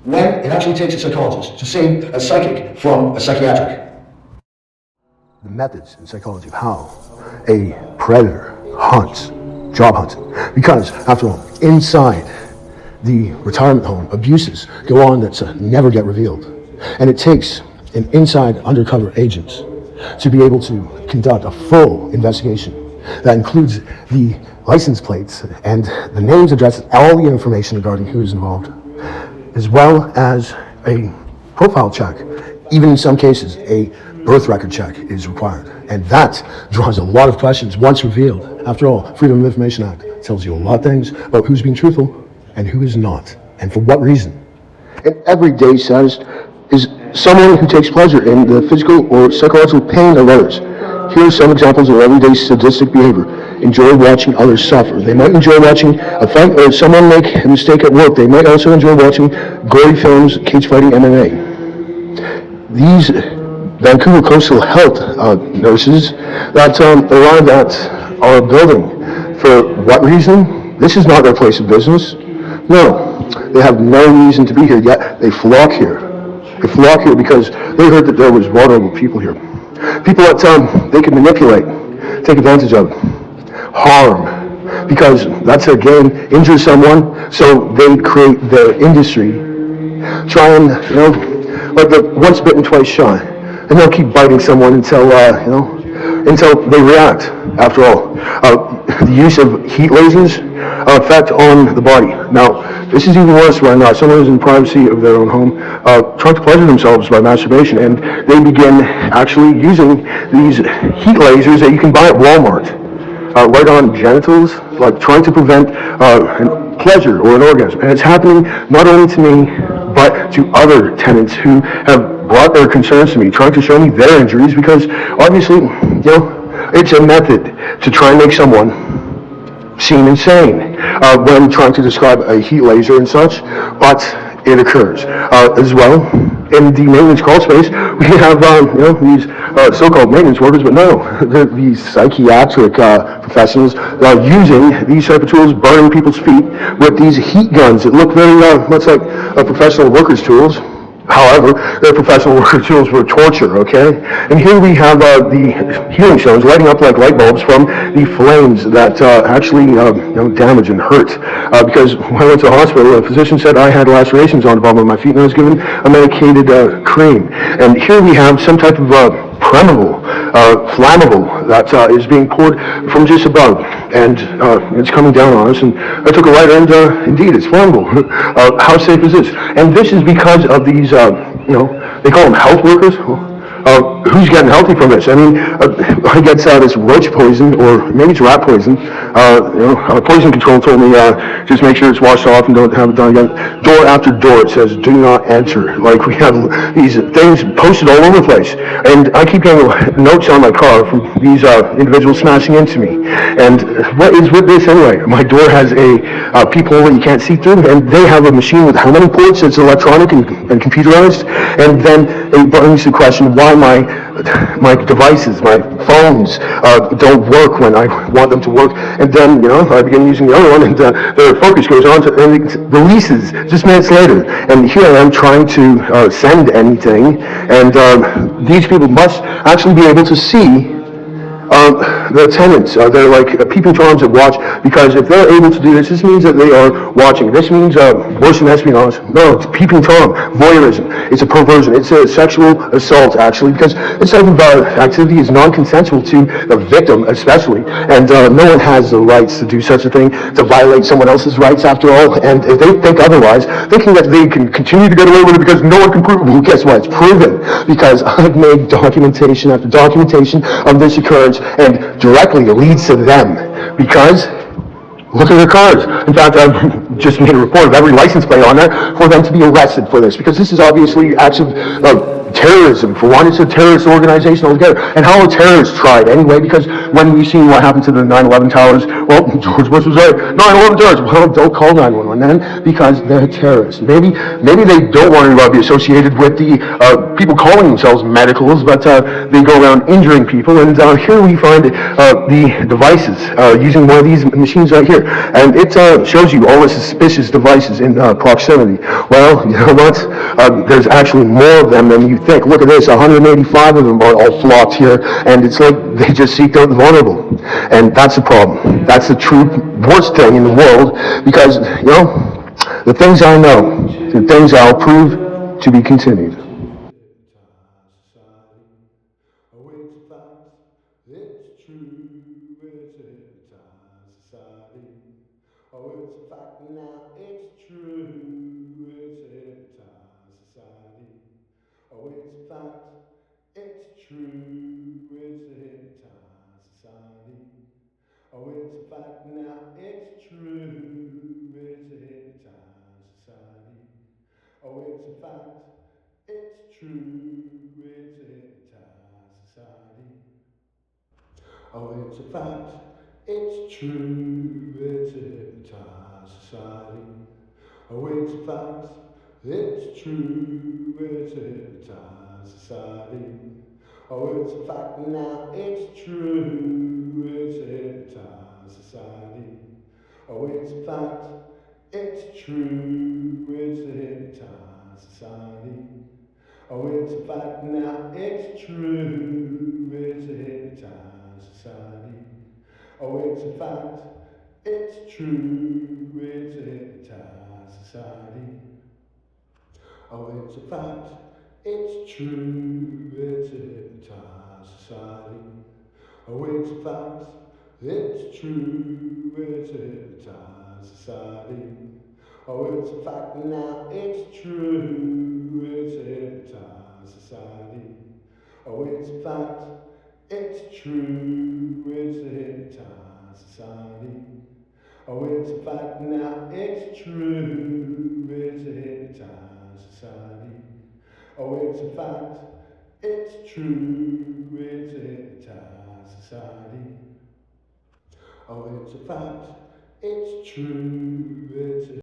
when it actually takes a psychologist to save a psychic from a psychiatric. The methods in psychology of how a predator hunts, job hunts. Because, after all, inside the retirement home, abuses go on that never get revealed. And it takes an inside undercover agent to be able to conduct a full investigation that includes the license plates and the names, addresses, all the information regarding who is involved, as well as a profile check. Even in some cases, a birth record check is required. And that draws a lot of questions once revealed. After all, Freedom of Information Act tells you a lot of things about who's being truthful and who is not, and for what reason. An everyday sadist is someone who takes pleasure in the physical or psychological pain of others. Here are some examples of everyday sadistic behavior. Enjoy watching others suffer. They might enjoy watching a fight or someone make a mistake at work. They might also enjoy watching gory films, cage fighting, MMA. These Vancouver Coastal Health nurses that arrived at our building, for what reason? This is not their place of business. No, they have no reason to be here, yet they flock here. They flock here because they heard that there was vulnerable people here. People that they could manipulate, take advantage of, harm, because that's their game, injure someone, so they create their industry, try and, like the once bitten, twice shy, and they'll keep biting someone until, until they react. After all, the use of heat lasers effect on the body. Now, this is even worse when someone is in privacy of their own home, trying to pleasure themselves by masturbation, and they begin actually using these heat lasers that you can buy at Walmart, right on genitals, like trying to prevent pleasure or an orgasm. And it's happening not only to me, but to other tenants who have brought their concerns to me, trying to show me their injuries, because obviously, it's a method to try and make someone seem insane when trying to describe a heat laser and such, but it occurs. As well, in the maintenance crawl space, we have these so-called maintenance workers, but no, they're these psychiatric professionals using these type of tools, burning people's feet with these heat guns that look very much like professional workers' tools. However, they're professional worker tools for torture, okay? And here we have the healing stones lighting up like light bulbs from the flames that actually damage and hurt. Because when I went to the hospital, a physician said I had lacerations on the bottom of my feet, and I was given a medicated cream. And here we have some type of flammable that is being poured from just above, and it's coming down on us, and I took a lighter, and indeed it's flammable. How safe is this? And this is because of these they call them health workers. Who's getting healthy from this? I mean, I get this roach poison, or maybe it's rat poison. Poison control told me just make sure it's washed off and don't have it done again. Door after door it says do not enter. Like, we have these things posted all over the place, and I keep getting notes on my car from these individuals smashing into me. And what is with this anyway? My door has a peephole that you can't see through, and they have a machine with how many ports? It's electronic and computerized, and then it brings the question why my devices, my phones, don't work when I want them to work. And then, I begin using the other one, and the focus goes on to, and it releases just minutes later. And here I am trying to send anything, and these people must actually be able to see the tenants. They're like peeping toms that watch, because if they're able to do this, this means that they are watching. This means worse than espionage. No, it's peeping tom, voyeurism. It's a perversion. It's a sexual assault, actually, because this type of activity is non-consensual to the victim, especially, and no one has the rights to do such a thing, to violate someone else's rights, after all. And if they think otherwise, thinking that they can continue to get away with it because no one can prove it, well, guess what? It's proven, because I've made documentation after documentation of this occurrence, and directly leads to them, because look at their cars. In fact, I've just made a report of every license plate on there for them to be arrested for this, because this is obviously acts of terrorism. For one, it's a terrorist organization altogether. And how are terrorists tried anyway? Because when we've seen what happened to the 9/11 towers, well, George Bush was right. 9/11 terrorists. Well, don't call 911 then, because they're terrorists. Maybe they don't want to be associated with the people calling themselves medicals, but they go around injuring people. And here we find the devices using one of these machines right here, and it shows you all the suspicious devices in proximity. Well, you know what? There's actually more of them than you think. Look at this, 185 of them are all flocked here, and it's like they just seek out the vulnerable. And that's the problem. That's the true worst thing in the world, because, you know, the things I know, the things I'll prove to be continued. Oh, it's a fact, it's true, it's a hypnotized society. Oh, it's a fact now, it's true, it's a hypnotized society. Oh, it's a fact, it's true, it's a hypnotized society. Oh, it's a fact now, it's true, it's a hypnotized society. Oh, it's a fact, it's true, it's a hypnotized society. Oh, it's a fact, it's true, it's a hypnotized society. Oh, it's a fact, it's true, it's a hypnotized society. Oh, it's a fact now, it's true, it's a hypnotized society. Oh, it's a fact, it's true, it's a hypnotized society. Oh, it's a fact now, it's true, it's a hypnotized society. Oh, it's a fact, it's true, it's a hypnotized society. Oh, it's a fact, it's true, it's a hypnotized society. Oh, it's a fact, it's true, it's a hypnotized society. Oh, it's a fact now, it's true, it's a hypnotized society. Oh, it's a fact, it's true, it's a hypnotized society. Oh, it's a fact now, it's true, it's a hypnotized society. Oh, it's a fact, it's true, it's a hypnotized society. Oh, it's a fact, it's true, it's a